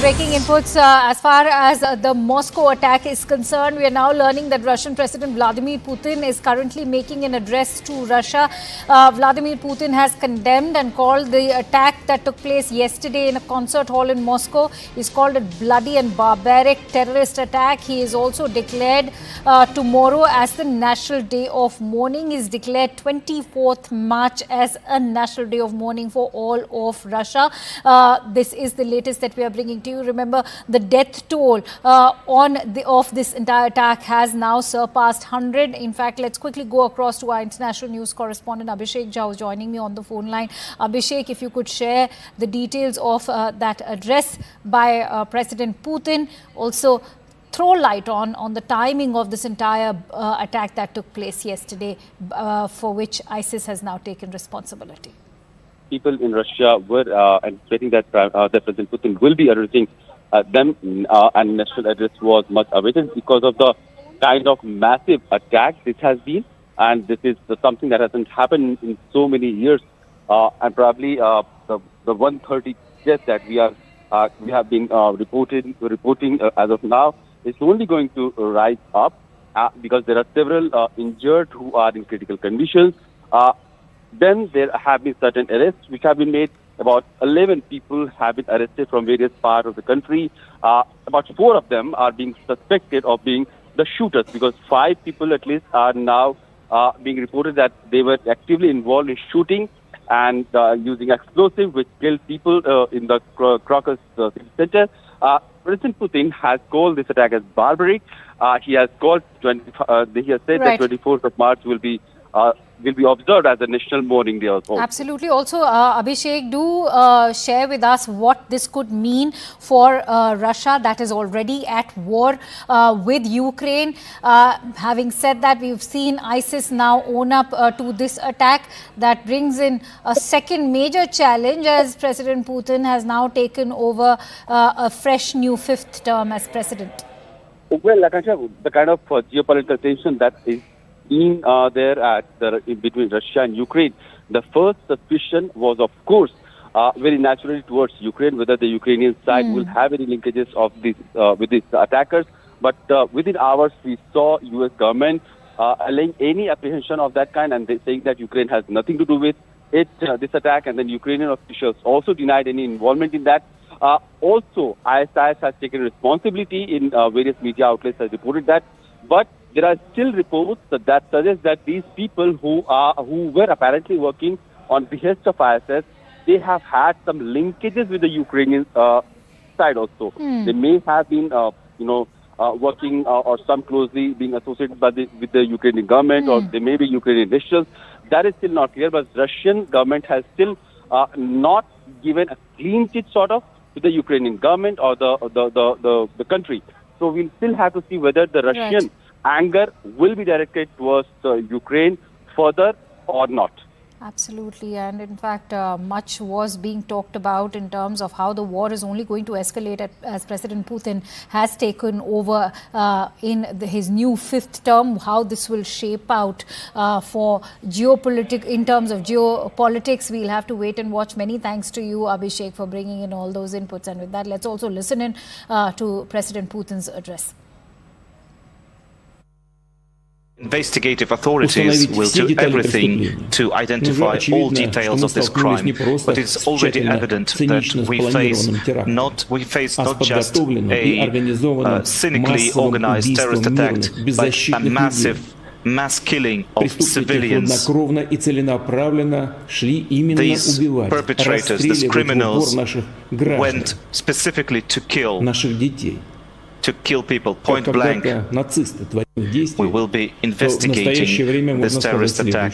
breaking inputs as far as the Moscow attack is concerned. We are now learning that Russian President Vladimir Putin is currently making an address to Russia. Vladimir Putin has condemned and called the attack that took place yesterday in a concert hall in Moscow. He's called it bloody and barbaric terrorist attack. He has also declared tomorrow as the National Day of Mourning. He's declared 24th March as a National Day of Mourning for all of Russia. This is the latest that we are bringing to you. Remember, the death toll of this entire attack has now surpassed 100. In fact, let's quickly go across to our international news correspondent Abhishek Jha, who's joining me on the phone line. Abhishek, if you could share the details of that address by President Putin. Also, throw light on the timing of this entire attack that took place yesterday, for which ISIS has now taken responsibility. People in Russia were anticipating that President Putin will be addressing them, and national address was much awaited because of the kind of massive attack this has been, and this is something that hasn't happened in so many years, and probably the 130 deaths that we have been reporting as of now is only going to rise up because there are several injured who are in critical conditions. Then there have been certain arrests which have been made. About 11 people have been arrested from various parts of the country. About 4 of them are being suspected of being the shooters, because 5 people at least are now being reported that they were actively involved in shooting and using explosives which killed people in the Crocus city center. President Putin has called this attack as barbaric. He has called he has said that 24th of March will be observed as a national mourning day also. Absolutely. Also, Abhishek, do share with us what this could mean for Russia, that is already at war with Ukraine. Having said that, we've seen ISIS now own up to this attack. That brings in a second major challenge, as President Putin has now taken over a fresh new 5th term as president. Well, Akansha, the kind of geopolitical tension that is in between Russia and Ukraine, the first suspicion was, of course, very naturally towards Ukraine, whether the Ukrainian side will have any linkages of this with these attackers. But within hours, we saw U.S. government allaying any apprehension of that kind, and they saying that Ukraine has nothing to do with it, this attack, and then Ukrainian officials also denied any involvement in that. Also, ISIS has taken responsibility in various media outlets has reported that, but there are still reports that suggest that these people who were apparently working on behest of ISIS, they have had some linkages with the Ukrainian side also. They may have been, working or some closely being associated with the Ukrainian government, or they may be Ukrainian officials. That is still not clear, but Russian government has still not given a clean chit sort of to the Ukrainian government or the country. So we'll still have to see whether the Russian anger will be directed towards Ukraine further or not. Absolutely. And in fact, much was being talked about in terms of how the war is only going to escalate as President Putin has taken over in his new 5th term. How this will shape out for in terms of geopolitics, we'll have to wait and watch. Many thanks to you, Abhishek, for bringing in all those inputs. And with that, let's also listen in to President Putin's address. Investigative authorities will do everything to identify all details of this crime, but it's already evident that we face not just a cynically organized terrorist attack, but a massive mass killing of civilians. These perpetrators, these criminals, went specifically to kill people point blank. We will be investigating this terrorist attack,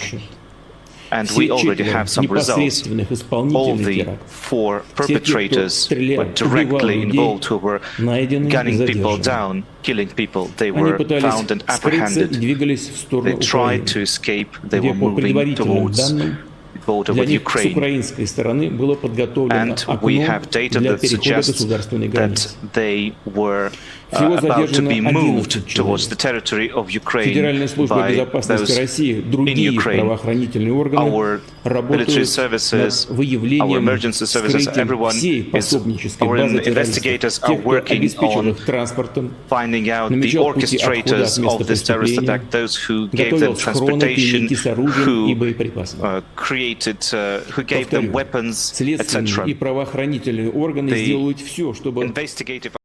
and we already have some results. All the 4 perpetrators were directly involved, who were gunning people down, killing people. They were found and apprehended. They tried to escape. They were moving towards border with Ukraine, and we have data that suggests that they were about to be moved towards the territory of Ukraine by those in Ukraine. Our military services, our emergency services, everyone our investigators are working on finding out the orchestrators of this terrorist attack, those who gave them transportation, who gave them weapons, etc. The investigative